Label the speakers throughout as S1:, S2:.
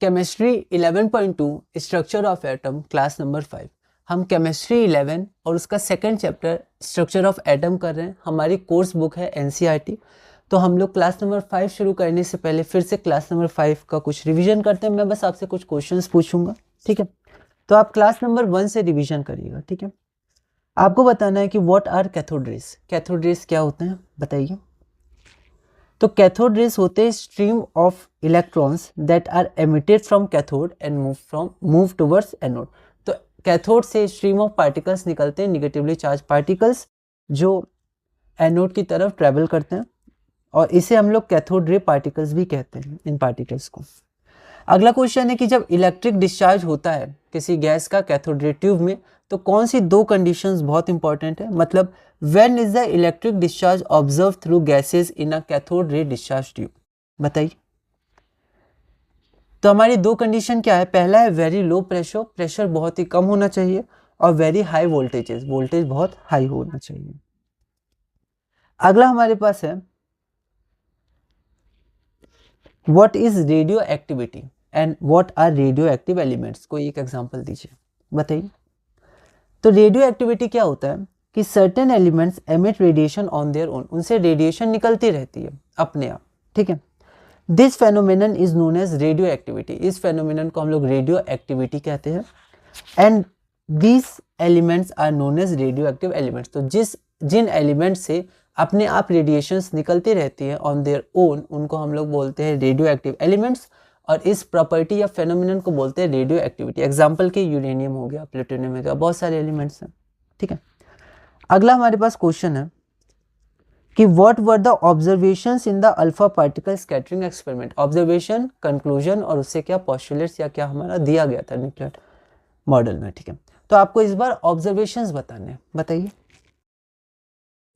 S1: Chemistry 11.2 structure of atom class number 5। हम chemistry 11 और उसका second chapter structure of atom कर रहे हैं। हमारी कोर्स बुक है एनसीईआरटी। तो हम लोग क्लास नंबर 5 शुरू करने से पहले फिर से क्लास नंबर 5 का कुछ रिवीजन करते हैं। मैं बस आपसे कुछ क्वेश्चंस पूछूंगा, ठीक है। तो आप क्लास नंबर 1 से रिवीजन करिएगा, ठीक है। आपको बताना है कि what are cathode rays. Cathode rays क्या होते हैं बताइए। तो कैथोड रेज होते हैं stream of electrons that are emitted from cathode and move towards anode. तो कैथोड से स्ट्रीम ऑफ पार्टिकल्स निकलते हैं, निगेटिवली चार्ज पार्टिकल्स जो एनोड की तरफ ट्रेवल करते हैं, और इसे हम लोग कैथोड रे पार्टिकल्स भी कहते हैं, इन पार्टिकल्स को। अगला क्वेश्चन है कि जब इलेक्ट्रिक डिस्चार्ज होता है किसी गैस का कैथोड रे ट्यूब में, तो कौन सी दो कंडीशंस बहुत इंपॉर्टेंट है। मतलब when is the electric discharge observe through gases in a cathode ray discharge tube, बताइए। तो हमारी दो कंडीशन क्या है। पहला है वेरी लो प्रेशर, प्रेशर बहुत ही कम होना चाहिए, और वेरी हाई वोल्टेजेस, वोल्टेज बहुत हाई होना चाहिए। अगला हमारे पास है what is radioactivity and what are radioactive elements. कोई एक एग्जांपल दीजिए, बताइए। तो रेडियो एक्टिविटी क्या होता है कि certain elements emit radiation on their own, उनसे रेडिएशन निकलती रहती है अपने आप, ठीक है। This phenomenon is known as radioactivity, इस फेनोमेनन को हम लोग रेडियो एक्टिविटी कहते हैं। And this elements are known as radioactive elements. तो जिन एलिमेंट से अपने आप रेडिएशंस निकलती रहती है ऑन देयर ओन, उनको हम लोग बोलते हैं रेडियो एक्टिव एलिमेंट्स, और इस प्रॉपर्टी या फेनोमेनन को बोलते हैं रेडियो एक्टिविटी। एग्जाम्पल के यूरेनियम हो गया, प्लूटोनियम हो गया, बहुत सारे एलिमेंट्स हैं, ठीक है। अगला हमारे पास क्वेश्चन है कि what were the observations in the alpha particle scattering experiment. Observation, conclusion और उससे क्या पोस्टुलेट्स या क्या हमारा दिया गया था न्यूक्लियर मॉडल में, ठीक है। तो आपको इस बार ऑब्जर्वेशंस बताने हैं, बताइए।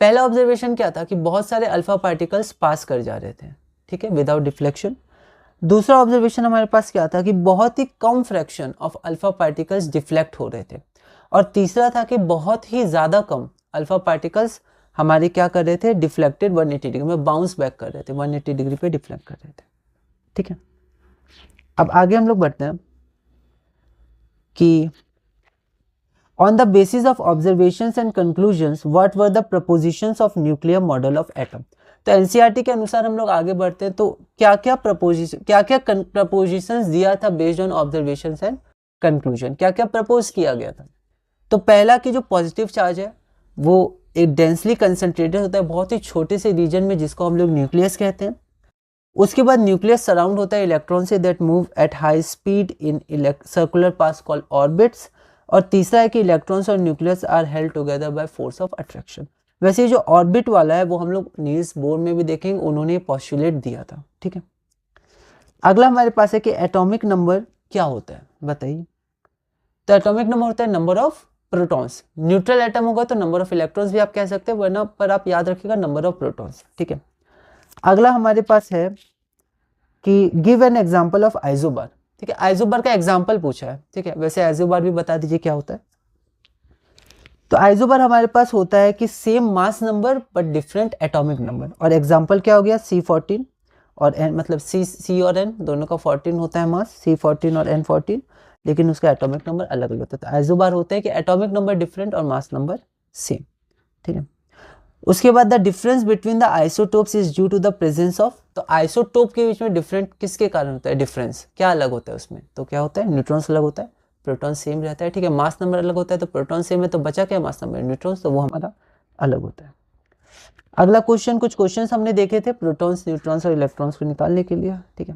S1: पहला ऑब्जर्वेशन क्या था कि बहुत सारे अल्फा पार्टिकल्स पास कर जा रहे थे, ठीक है, विदाउट डिफ्लेक्शन। दूसरा ऑब्जर्वेशन हमारे पास क्या था कि बहुत ही कम fraction of alpha particles deflect हो रहे थे। और तीसरा था कि बहुत ही ज़्यादा कम अल्फा पार्टिकल्स हमारे क्या कर रहे थे, डिफ्लेक्टेड 180 डिग्री में बाउंस बैक कर रहे थे, 180 डिग्री पे डिफ्लेक्ट कर रहे थे, ठीक है। अब आगे हम लोग बढ़ते हैं कि on the basis of observations and conclusions what were the propositions of nuclear model of atom. तो एनसीईआरटी के अनुसार हम लोग आगे बढ़ते हैं। तो क्या क्या प्रपोजिशंस दिया था based on observations and conclusion, क्या क्या प्रपोज किया गया था। तो पहला कि जो पॉजिटिव चार्ज है वो एक डेंसली कंसंट्रेटेड होता है बहुत ही छोटे से रीजन में, जिसको हम लोग न्यूक्लियस कहते हैं। उसके बाद न्यूक्लियस सराउंड होता है इलेक्ट्रॉन से that move at high speed in circular paths called orbits. और तीसरा है कि इलेक्ट्रॉन्स और nucleus are held together by force of attraction. वैसे जो ऑर्बिट वाला है वो हम लोग नील्स बोर में भी देखेंगे, उन्होंने पोस्टुलेट दिया था, ठीक है। अगला हमारे पास है कि एटॉमिक नंबर क्या होता है, बताइए। तो एटॉमिक नंबर होता है number of protons. Neutral atom होगा तो नंबर ऑफ इलेक्ट्रॉन्स भी आप कह सकते हैं, वरना पर आप याद रखिएगा नंबर ऑफ प्रोटॉन्स, ठीक है। अगला हमारे पास है कि give an example of isobar, ठीक है। आइसोबार का एग्जांपल पूछा है, ठीक है। वैसे आइसोबार भी बता दीजिए क्या होता है। तो आइसोबार हमारे पास होता है कि same mass number but different atomic number. और एग्जांपल क्या हो गया, C14 और N, मतलब C और N दोनों का 14 होता है मास, C14 और N14, लेकिन उसका एटॉमिक नंबर अलग अलग होता है। तो आइसोबार होता है कि एटॉमिक नंबर डिफरेंट और मास नंबर सेम, ठीक है। उसके बाद the difference between the isotopes is due to the presence of. तो आइसोटोप के बीच में डिफरेंट किसके कारण होता है, डिफरेंस क्या अलग होता है उसमें। तो क्या होता है, न्यूट्रॉन्स अलग होता है, प्रोटॉन सेम रहता है, ठीक है। मास नंबर अलग होता है, तो प्रोटॉन सेम है तो बचा क्या, मास नंबर, न्यूट्रॉन्स, तो वो हमारा अलग होता है। अगला क्वेश्चन, कुछ क्वेश्चंस हमने देखे थे प्रोटॉन्स, न्यूट्रॉन्स और इलेक्ट्रॉन्स को निकालने के लिए, ठीक है।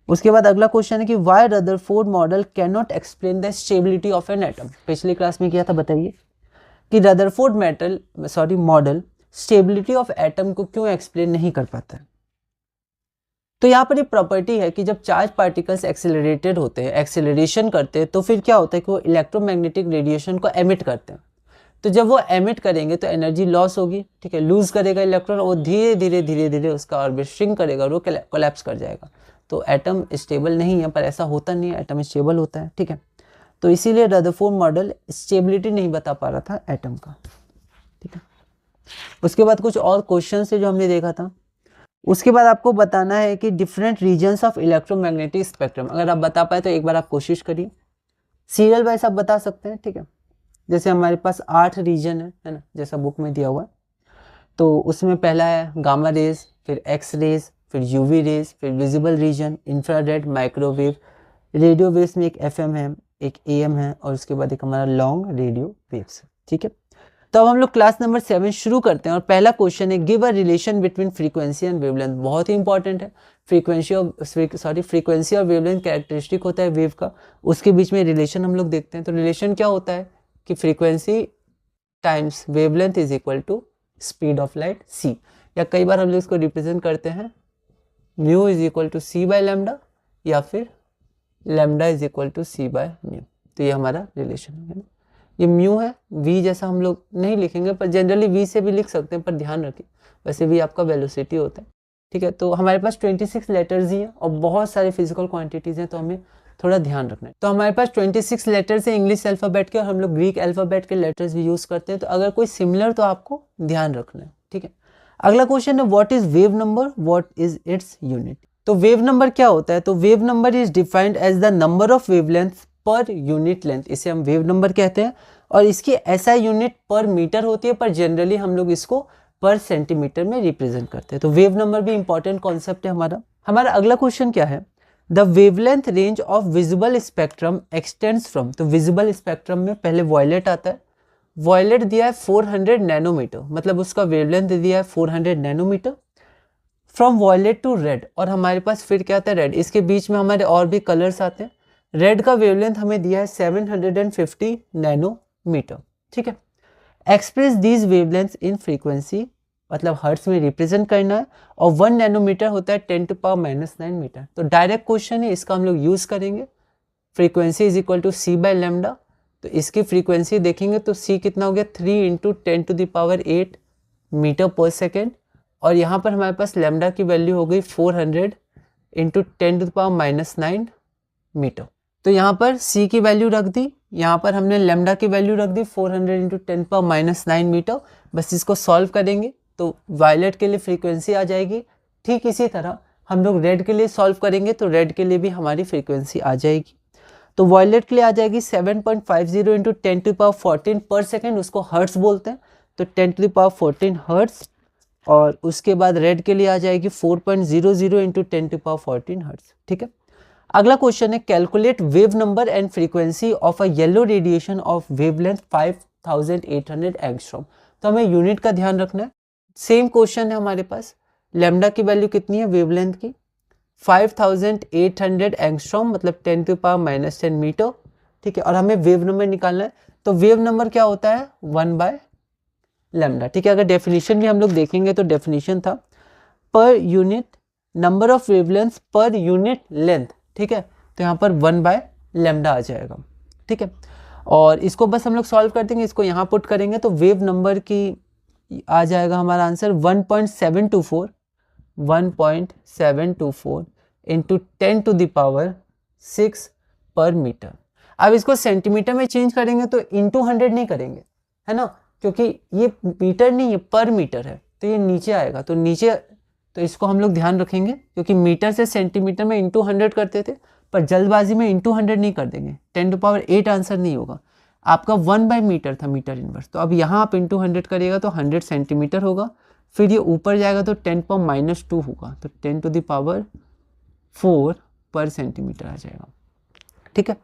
S1: उसके बाद अगला क्वेश्चन है कि why Rutherford model can not explain the stability of an atom. पिछली क्लास में किया था, बताइए कि Rutherford model stability of atom को क्यों एक्सप्लेन नहीं कर पाता है। तो यहाँ पर एक प्रॉपर्टी है कि जब चार्ज पार्टिकल्स एक्सेलरेटेड होते हैं, एक्सेलरेशन करते हैं, तो फिर क्या होता है कि वो इलेक्ट्रोमैग्नेटिक रेडिएशन को एमिट करते हैं। तो जब वो एमिट करेंगे तो एनर्जी लॉस होगी, ठीक है, लूज करेगा इलेक्ट्रॉन, वो धीरे धीरे उसका ऑर्बिट श्रिंक करेगा और वो कोलैप्स कर जाएगा। तो एटम स्टेबल नहीं है, पर ऐसा होता नहीं है, एटम स्टेबल होता है, ठीक है। तो इसीलिए रदरफोर्ड मॉडल स्टेबिलिटी नहीं बता पा रहा था एटम का, ठीक है। उसके बाद कुछ और क्वेश्चन से जो हमने देखा था, उसके बाद आपको बताना है कि different regions of electromagnetic spectrum, अगर आप बता पाए तो एक बार आप कोशिश करिए, सीरियल वाइज आप बता सकते हैं, ठीक है। जैसे हमारे पास 8 रीजन है ना, जैसा बुक में दिया हुआ है। तो उसमें पहला है गामा रेज, फिर एक्स रेज, फिर यूवी रेज, फिर visible region, infrared, microwave, radio waves में एक एफएम है, एक एएम है, और उसके बाद एक हमारा लॉन्ग रेडियो वेव्स, ठीक है। तो अब हम लोग क्लास नंबर 7 शुरू करते हैं और पहला क्वेश्चन है give a relation between frequency and wavelength. बहुत ही इंपॉर्टेंट है। फ्रीक्वेंसी और वेवलेंथ कैरेक्टरिस्टिक होता है वेव का, उसके बीच में रिलेशन हम लोग देखते हैं। तो रिलेशन क्या होता है कि frequency times wavelength is equal to speed of light c, या कई बार हम लोग इसको रिप्रेजेंट करते हैं mu is equal to c by lambda, या फिर lambda is equal to c by mu. तो ये हमारा रिलेशन है ना। ये म्यू है, v जैसा हम लोग नहीं लिखेंगे, पर जनरली v से भी लिख सकते हैं, पर ध्यान रखिए वैसे v आपका वेलोसिटी होता है, ठीक है। तो हमारे पास 26 लेटर्स ही हैं और बहुत सारे फिजिकल क्वांटिटीज हैं, तो हमें थोड़ा ध्यान रखना है। तो हमारे पास 26 लेटर्स हैं इंग्लिश अल्फ़ाबेट के, और हम लोग ग्रीक अल्फ़ाबेट के लेटर्स भी यूज़ करते हैं। तो अगर कोई सिमिलर तो आपको ध्यान रखना है, ठीक है। अगला क्वेश्चन है what is wave number, what is its unit. तो वेव नंबर क्या होता है, तो wave number is defined as the number of wavelength per unit length, इसे हम वेव नंबर कहते हैं। और इसकी ऐसा यूनिट पर मीटर होती है, पर जनरली हम लोग इसको पर सेंटीमीटर में रिप्रेजेंट करते हैं। तो वेव नंबर भी इंपॉर्टेंट कॉन्सेप्ट है हमारा। हमारा अगला क्वेश्चन क्या है, the wavelength range of visible spectrum extends from. तो विजिबल स्पेक्ट्रम में पहले वॉयलेट आता है, वॉयलेट दिया है 400 नैनोमीटर, मतलब उसका वेवलेंथ दिया है 400 nanometre, from violet to red. और हमारे पास फिर क्या आता है रेड, इसके बीच में हमारे और भी कलर्स आते हैं। रेड का वेवलेंथ हमें दिया है 750 नैनोमीटर, ठीक है। Express these wavelengths in frequency, मतलब हर्ट्ज में रिप्रेजेंट करना है, और 1 नैनोमीटर होता है 10⁻⁹ मीटर। तो डायरेक्ट क्वेश्चन है, इसका हम लोग यूज करेंगे। Frequency is equal to c by lambda, तो इसकी फ्रीक्वेंसी देखेंगे तो सी कितना हो गया 3 × 10⁸ मीटर पर सेकेंड, और यहाँ पर हमारे पास लैम्डा की वैल्यू हो गई 400 × 10⁻⁹ मीटर। तो यहाँ पर c की वैल्यू रख दी, यहाँ पर हमने लैम्डा की वैल्यू रख दी 400 × 10⁻⁹ मीटर। बस इसको सॉल्व करेंगे तो वायलेट के लिए फ्रीक्वेंसी आ जाएगी। ठीक इसी तरह हम लोग रेड के लिए सॉल्व करेंगे तो रेड के लिए भी हमारी फ्रीक्वेंसी आ जाएगी। तो वायलेट के लिए आ जाएगी 7.50 × 10⁻14 पर सेकेंड, उसको हर्ट्स बोलते हैं, तो 10⁻14 हर्ट्स। और उसके बाद रेड के लिए आ जाएगी 4.00 × 10⁻14 हर्ट्स, ठीक है। अगला क्वेश्चन है calculate wave number and frequency of a yellow radiation of wavelength 5800 angstrom. तो हमें यूनिट का ध्यान रखना है। सेम क्वेश्चन है हमारे पास, लैम्डा की वैल्यू कितनी है वेवलेंथ की 5800 एंगस्ट्रॉम, मतलब 10⁻⁻10 मीटर, ठीक है। और हमें वेव नंबर निकालना है, तो वेव नंबर क्या होता है 1/λ, ठीक है। अगर डेफिनेशन भी हम लोग देखेंगे तो डेफिनेशन था per unit number of wavelength per unit length, ठीक है। तो यहाँ पर 1/λ आ जाएगा, ठीक है। और इसको बस हम लोग सॉल्व कर देंगे, इसको यहाँ पुट करेंगे तो वेव नंबर की आ जाएगा हमारा आंसर 1.724 × 10⁻6 पर मीटर। अब इसको सेंटीमीटर में चेंज करेंगे तो इंटू 100 नहीं करेंगे, है ना, क्योंकि ये मीटर नहीं है पर मीटर है, तो ये नीचे आएगा। तो नीचे, तो इसको हम लोग ध्यान रखेंगे, क्योंकि मीटर से सेंटीमीटर में इंटू 100 करते थे, पर जल्दबाजी में इंटू 100 नहीं कर देंगे, 10⁸ आंसर नहीं होगा। आपका 1/मीटर था, मीटर इनवर्स, तो अब यहाँ आप इंटू 100 करिएगा तो 100 सेंटीमीटर होगा। फिर ये ऊपर जाएगा तो 10⁻⁻2 होगा, तो 10⁴ पर सेंटीमीटर आ जाएगा, ठीक है।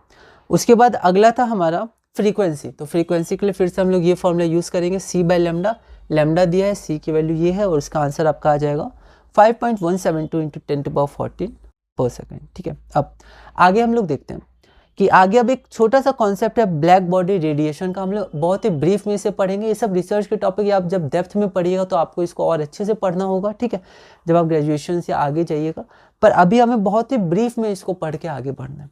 S1: उसके बाद अगला था हमारा फ्रीक्वेंसी। तो फ्रीक्वेंसी के लिए फिर से हम लोग ये फॉर्मूला यूज़ करेंगे, c/λ। लैम्डा दिया है, c की वैल्यू ये है, और इसका आंसर आपका आ जाएगा 5.172 × 10⁻14 पर सेकेंड, ठीक है। अब आगे हम लोग देखते हैं कि आगे अब एक छोटा सा कॉन्सेप्ट है ब्लैक बॉडी रेडिएशन का, हम लोग बहुत ही ब्रीफ में इसे पढ़ेंगे। ये सब रिसर्च के टॉपिक आप जब डेप्थ में पढ़िएगा तो आपको इसको और अच्छे से पढ़ना होगा, ठीक है, जब आप ग्रेजुएशन से आगे जाइएगा। पर अभी हमें बहुत ही ब्रीफ में इसको पढ़ के आगे बढ़ना है।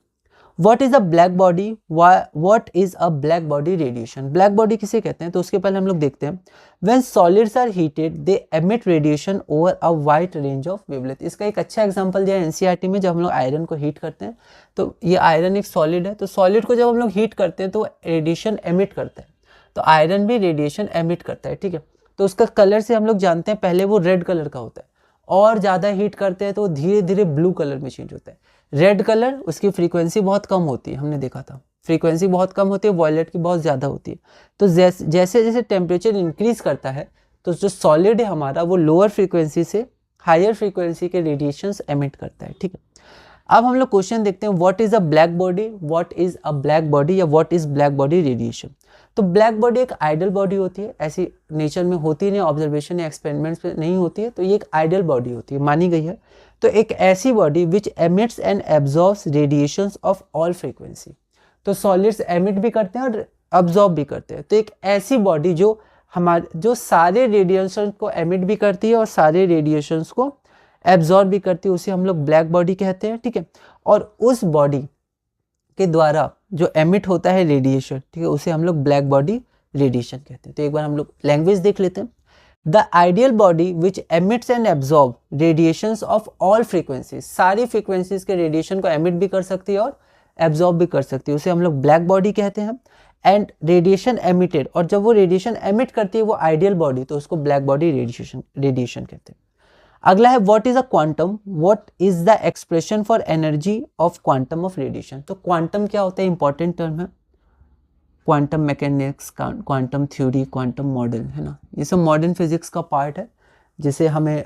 S1: What is a black body? What is a black body radiation? Black body किसे कहते हैं, तो उसके पहले हम लोग देखते हैं When solids are heated, they emit radiation over a wide range of wavelength. इसका एक अच्छा एग्जांपल दिया है NCERT में, जब हम लोग आयरन को हीट करते हैं, तो ये आयरन एक सॉलिड है, तो सॉलिड को जब हम लोग हीट करते हैं तो रेडिएशन एमिट करता है, तो आयरन भी रेडिएशन एमिट करता है, ठीक है। तो उसका कलर से हम लोग जानते हैं, पहले वो रेड कलर का होता है, और ज़्यादा हीट करते हैं तो धीरे धीरे ब्लू कलर में चेंज होता है। रेड कलर उसकी फ्रीक्वेंसी बहुत कम होती है, हमने देखा था, फ्रीक्वेंसी बहुत कम होती है, वॉयलेट की बहुत ज़्यादा होती है। तो जैसे जैसे टेम्परेचर इंक्रीज करता है तो जो सॉलिड है हमारा वो लोअर फ्रीक्वेंसी से हायर फ्रीक्वेंसी के रेडिएशंस एमिट करता है, ठीक है। अब हम लोग क्वेश्चन देखते हैं, what is a black body, what is a black body या what is black body radiation. तो ब्लैक बॉडी एक आइडियल बॉडी होती है, ऐसी नेचर में होती नहीं, ऑब्जर्वेशन या एक्सपेरिमेंट्स में नहीं होती है, तो ये एक आइडियल बॉडी होती है, मानी गई है। तो एक ऐसी body which emits and absorbs radiations of all frequency, तो सॉलिड्स एमिट भी करते हैं और अब्जॉर्ब भी करते हैं। तो एक ऐसी बॉडी जो सारे रेडिएशंस को एमिट भी करती है और सारे रेडिएशंस को एब्जॉर्ब भी करती है, उसे हम लोग ब्लैक बॉडी कहते हैं, ठीक है। और उस बॉडी के द्वारा जो एमिट होता है रेडिएशन, ठीक है, उसे हम लोग ब्लैक बॉडी रेडिएशन कहते हैं। तो एक बार हम लोग लैंग्वेज देख लेते हैं। The ideal body which emits and absorb radiations of all frequencies, सारी फ्रीक्वेंसीज के रेडिएशन को एमिट भी कर सकती है और एब्जॉर्ब भी कर सकती है, उसे हम लोग ब्लैक बॉडी कहते हैं। एंड रेडिएशन एमिटेड, और जब वो रेडिएशन एमिट करती है वो आइडियल बॉडी, तो उसको ब्लैक बॉडी रेडिएशन कहते हैं। अगला है what is a quantum, what is the expression for energy of quantum of radiation. तो क्वांटम क्या होता है, इंपॉर्टेंट टर्म है, quantum mechanics, quantum theory, quantum model, है ना, ये सब मॉडर्न फिजिक्स का पार्ट है, जिसे हमें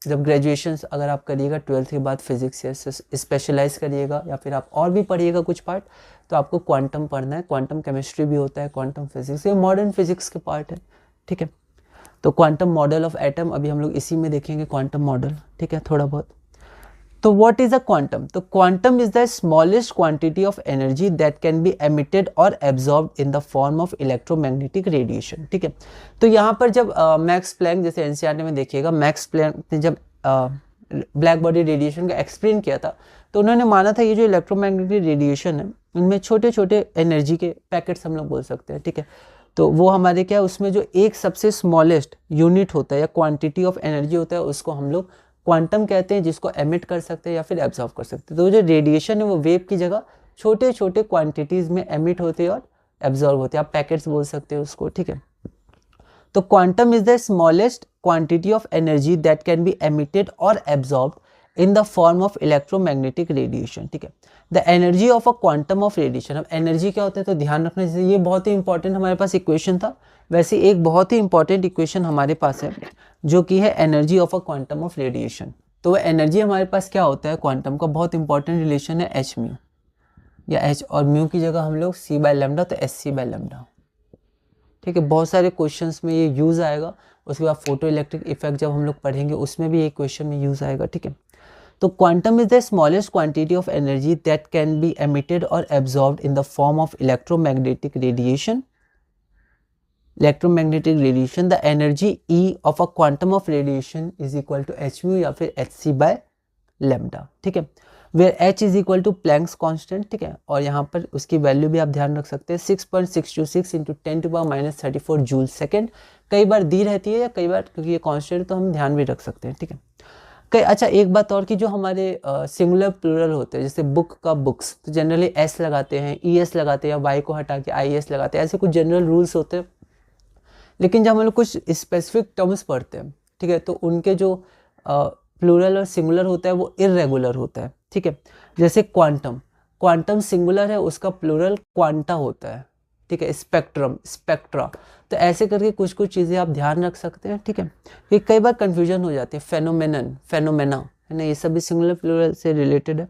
S1: जब ग्रेजुएशन अगर आप करिएगा 12th के बाद फिजिक्स या स्पेशलाइज करिएगा या फिर आप और भी पढ़िएगा कुछ पार्ट, तो आपको क्वांटम पढ़ना है। क्वांटम केमिस्ट्री भी होता है, क्वांटम फिजिक्स, ये मॉडर्न फिजिक्स के पार्ट है, ठीक है। तो क्वांटम मॉडल ऑफ एटम अभी हम लोग इसी में देखेंगे, क्वांटम मॉडल, ठीक है, थोड़ा बहुत। तो व्हाट इज अ क्वांटम, तो quantum is the smallest quantity of energy that can be emitted और absorbed in the form of electromagnetic radiation, ठीक है। तो यहाँ पर जब मैक्स प्लैंक, जैसे एनसीईआरटी में देखिएगा, मैक्स प्लैंक ने जब ब्लैक बॉडी रेडिएशन का एक्सप्लेन किया था, तो उन्होंने माना था ये जो इलेक्ट्रोमैग्नेटिक रेडिएशन है, इनमें छोटे छोटे एनर्जी के पैकेट्स हम लोग बोल सकते हैं, ठीक है। तो वो हमारे क्या, उसमें जो एक सबसे स्मॉलेस्ट यूनिट होता है या क्वांटिटी ऑफ एनर्जी होता है, उसको हम लोग क्वांटम कहते हैं, जिसको एमिट कर सकते हैं या फिर एब्जॉर्ब कर सकते हैं। तो जो रेडिएशन है वो वेव की जगह छोटे छोटे क्वांटिटीज में एमिट होते हैं और एब्जॉर्ब होते हैं, आप पैकेट्स बोल सकते हैं उसको, ठीक है। तो quantum is the smallest quantity of energy that can be emitted और absorb in the form of electromagnetic radiation, ठीक है। The energy of a quantum of radiation, अब एनर्जी क्या होता है तो ध्यान रखना, जैसे ये बहुत ही इंपॉर्टेंट हमारे पास इक्वेशन था, वैसे एक बहुत ही इंपॉर्टेंट इक्वेशन हमारे पास है जो कि है energy of a quantum of radiation. तो वह एनर्जी हमारे पास क्या होता है, क्वांटम का बहुत इंपॉर्टेंट रिलेशन है एच म्यू, या एच और म्यू की जगह हम लोग सी बाय लैम्डा, तो एस सी बाय लैम्डा, ठीक है। बहुत सारे क्वेश्चंस में ये यूज आएगा, उसके बाद फोटो इलेक्ट्रिक इफेक्ट जब हम लोग पढ़ेंगे उसमें भी एक क्वेश्चन में यूज आएगा, ठीक है। तो quantum is the smallest quantity of energy that can be emitted और absorbed in the form of electromagnetic radiation. Electromagnetic radiation, the energy E of a quantum of radiation is equal to H mu या फिर H C by lambda, ठीक है, where H is equal to Planck's constant, ठीक है। और यहाँ पर उसकी वैल्यू भी आप ध्यान रख सकते हैं, 6.626 इंटू 10⁻⁻34 जूल सेकेंड, कई बार दी रहती है या कई बार, क्योंकि ये कांस्टेंट तो हम ध्यान भी रख सकते हैं, ठीक है। अच्छा एक बात और कि जो हमारे सिंगुलर प्लूरल होते हैं, जैसे बुक का बुक्स, तो जनरली एस लगाते हैं, ई एस लगाते हैं, या वाई को हटा के आई एस लगाते हैं, ऐसे कुछ जनरल रूल्स होते हैं। लेकिन जब हम लोग कुछ स्पेसिफिक टर्म्स पढ़ते हैं, ठीक है, तो उनके जो प्लूरल और सिंगुलर होता है वो इररेगुलर होता है, ठीक है। जैसे क्वांटम, क्वांटम सिंगुलर है, उसका प्लूरल क्वांटा होता है, ठीक है। स्पेक्ट्रम, स्पेक्ट्रा, तो ऐसे करके कुछ कुछ चीज़ें आप ध्यान रख सकते हैं, ठीक है। ये कई बार कन्फ्यूजन हो जाती है, फेनोमेनन, फेनोमेना, है ना, ये सब भी सिंगुलर प्लूरल से रिलेटेड है,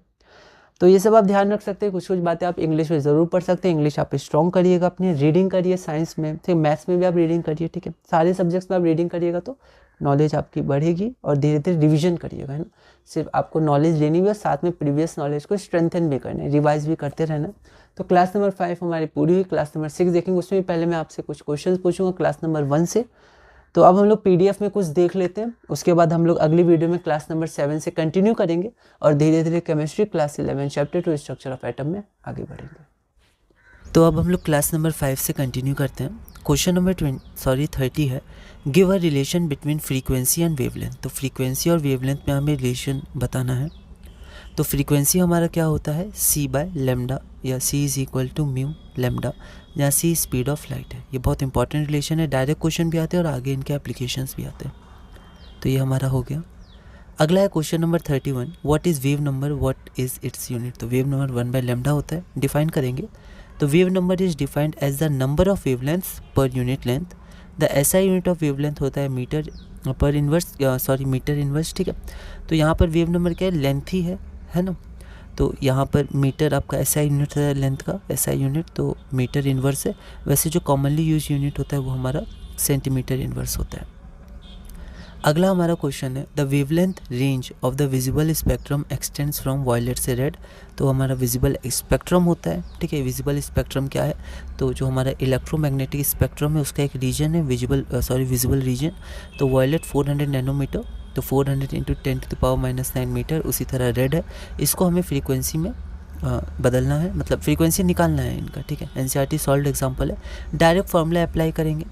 S1: तो ये सब आप ध्यान रख सकते हैं। कुछ कुछ बातें आप इंग्लिश में ज़रूर पढ़ सकते हैं, इंग्लिश आप स्ट्रॉन्ग करिएगा, अपनी रीडिंग करिए, साइंस में, ठीक, मैथ्स में भी आप रीडिंग करिए, ठीक है। सारे सब्जेक्ट्स में आप रीडिंग करिएगा तो नॉलेज आपकी बढ़ेगी, और धीरे धीरे रिवीजन करिएगा, है ना। सिर्फ आपको नॉलेज लेनी भी है, साथ में प्रीवियस नॉलेज को स्ट्रेंथन भी करना है, रिवाइज भी करते रहना है। तो क्लास नंबर 5 हमारी पूरी हुई, क्लास नंबर 6 देखेंगे, उसमें भी पहले मैं आपसे कुछ क्वेश्चंस पूछूंगा क्लास नंबर 1 से। तो अब हम लोग पीडीएफ में कुछ देख लेते हैं, उसके बाद हम लोग अगली वीडियो में क्लास नंबर 7 से कंटिन्यू करेंगे और धीरे धीरे chemistry class 11 chapter 2 structure of atom में आगे बढ़ेंगे। तो अब हम लोग क्लास नंबर 5 से कंटिन्यू करते हैं। क्वेश्चन नंबर 30 है, give a relation between frequency and wavelength. तो फ्रीक्वेंसी और वेवलेंथ में हमें रिलेशन बताना है। तो फ्रीक्वेंसी हमारा क्या होता है, सी बाय लैम्डा, या C is equal to mu lambda, जहाँ सी स्पीड ऑफ लाइट है। ये बहुत इंपॉर्टेंट रिलेशन है, डायरेक्ट क्वेश्चन भी आते हैं और आगे इनके एप्लीकेशंस भी आते हैं। तो ये हमारा हो गया। अगला है question number 31, what is wave number, what is its unit. तो वेव नंबर 1/λ होता है, डिफाइन करेंगे। तो wave number is defined as the number of wavelengths per unit length. The SI unit of wavelength होता है मीटर पर inverse, metre inverse, ठीक है। तो यहाँ पर वेव नंबर क्या है, लेंथ ही है ना। तो यहाँ पर मीटर आपका एसआई यूनिट है लेंथ का, एसआई यूनिट, तो मीटर इन्वर्स है। वैसे जो कॉमनली यूज यूनिट होता है वो हमारा सेंटीमीटर इन्वर्स होता है। अगला हमारा क्वेश्चन है the wavelength range of the visible spectrum extends from violet से रेड। तो हमारा विजिबल स्पेक्ट्रम होता है, ठीक है। विजिबल स्पेक्ट्रम क्या है, तो जो हमारा इलेक्ट्रोमैग्नेटिक स्पेक्ट्रम है उसका एक रीजन है विजिबल रीजन। तो वायलेट 400 नैनोमीटर, तो 400 इंटू 10⁻⁹ मीटर। उसी तरह रेड है, इसको हमें फ्रीक्वेंसी में बदलना है, मतलब फ्रीक्वेंसी निकालना है इनका, ठीक है। एनसीईआरटी सॉल्व एग्जांपल है। डायरेक्ट फार्मूला अप्लाई करेंगे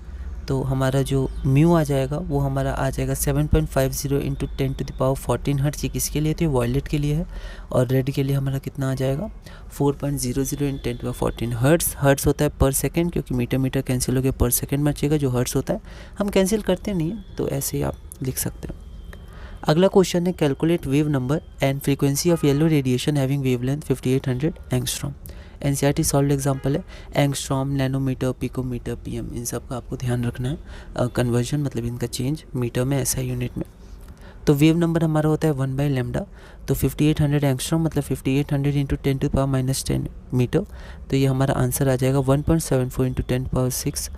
S1: तो हमारा जो म्यू आ जाएगा वो हमारा आ जाएगा 7.50 इंटू 10⁻14 हर्ट्ज। ये किसके लिए, तो ये वॉयलेट के लिए है। और रेड के लिए हमारा कितना आ जाएगा 4.00 इन 10⁻14 हर्ट्ज। हर्ट्ज होता है पर सेकंड, क्योंकि मीटर कैंसिल हो गया, पर सेकंड में बचेगा। जो हर्ट्ज होता है हम कैंसिल करते नहीं है, तो ऐसे ही आप लिख सकते हो। अगला क्वेश्चन है calculate wave number and frequency of yellow radiation having wavelength 5800 angstrom. NCERT solve example है। एंगस्ट्रॉम, नैनोमीटर, पिकोमीटर, पीएम, इन सब का आपको ध्यान रखना है। कन्वर्जन मतलब इनका चेंज मीटर में, एसआई यूनिट में। तो वेव नंबर हमारा होता है 1/λ। तो 5800 एंगस्ट्रॉम मतलब 5800 इंटू 10⁻⁻10 मीटर। तो ये हमारा आंसर आ जाएगा 1.74 इंटू 10⁻6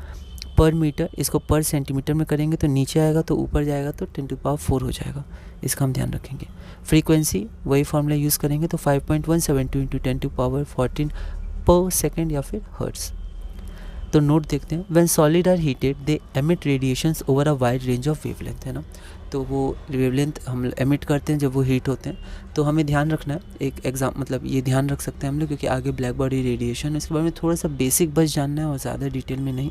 S1: पर मीटर। इसको पर सेंटीमीटर में करेंगे तो नीचे आएगा, तो ऊपर जाएगा तो 10⁻4 हो जाएगा। इसका हम ध्यान रखेंगे। फ्रीक्वेंसी वही फार्मूला यूज़ करेंगे, तो 5.172 इंटू 10⁻14 पर सेकेंड या फिर हर्ट्ज। तो नोट देखते हैं। When solid are heated they emit radiations over a wide range of wavelength, है ना। तो वो वेवलेंथ हम एमिट करते हैं जब वो हीट होते हैं। तो हमें ध्यान रखना है, एक एग्जाम मतलब ये ध्यान रख सकते हैं हम लोग, क्योंकि आगे ब्लैक बॉडी रेडिएशन, इसके बारे में थोड़ा सा बेसिक बस जानना है और ज़्यादा डिटेल में नहीं।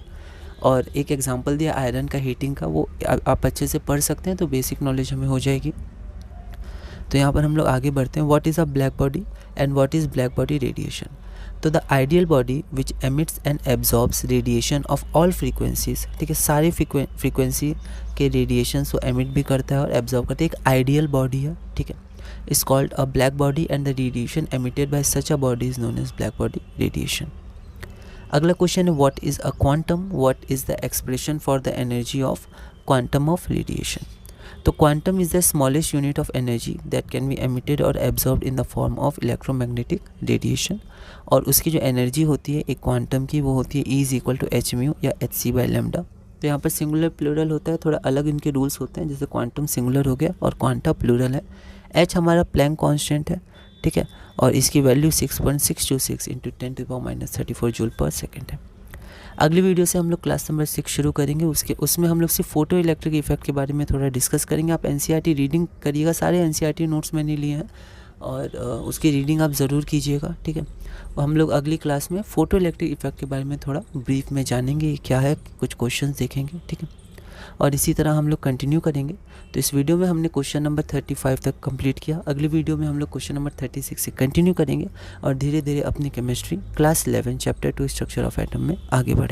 S1: और एक एग्जांपल दिया आयरन का हीटिंग का, वो आप अच्छे से पढ़ सकते हैं, तो बेसिक नॉलेज हमें हो जाएगी। तो यहाँ पर हम लोग आगे बढ़ते हैं। What is a black body and what is black body radiation. तो the ideal body which emits and absorbs radiation of all frequencies, ठीक है। सारी फ्रीक्वेंसी के रेडिएशन को एमिट भी करता है और एब्जॉर्ब करता है, एक आइडियल बॉडी है, ठीक है। Is called a black body and the radiation emitted by such a body is known as black body radiation. अगला क्वेश्चन है what is a quantum, what is the expression for the energy of quantum of radiation. तो quantum is the smallest unit of energy that can be emitted और absorbed in the form of electromagnetic radiation. और उसकी जो energy होती है एक quantum की, वो होती है E is equal to H mu या hc/λ। तो यहाँ पर सिंगुलर प्लूरल होता है, थोड़ा अलग इनके रूल्स होते हैं। जैसे क्वांटम सिंगुलर हो गया और क्वांटा प्लूरल है। h हमारा प्लैंक कांस्टेंट है, ठीक है। और इसकी वैल्यू 6.626 इंटू 10⁻34 जूल पर सेकेंड है। अगली वीडियो से हम लोग क्लास नंबर 6 शुरू करेंगे। उसमें हम लोग सिर्फ फोटो इलेक्ट्रिक इफेक्ट के बारे में थोड़ा डिस्कस करेंगे। आप एनसीईआरटी रीडिंग करिएगा, सारे एनसीईआरटी नोट्स मैंने लिए हैं और उसकी रीडिंग आप ज़रूर कीजिएगा, ठीक है। और हम लोग अगली क्लास में फोटो इलेक्ट्रिक इफेक्ट के बारे में थोड़ा ब्रीफ में जानेंगे क्या है, कुछ क्वेश्चन देखेंगे, ठीक है। और इसी तरह हम लोग कंटिन्यू करेंगे। तो इस वीडियो में हमने क्वेश्चन नंबर 35 तक कंप्लीट किया। अगली वीडियो में हम लोग क्वेश्चन नंबर 36 से कंटिन्यू करेंगे और धीरे धीरे अपनी chemistry class 11 chapter 2 structure of atom में आगे बढ़ेंगे।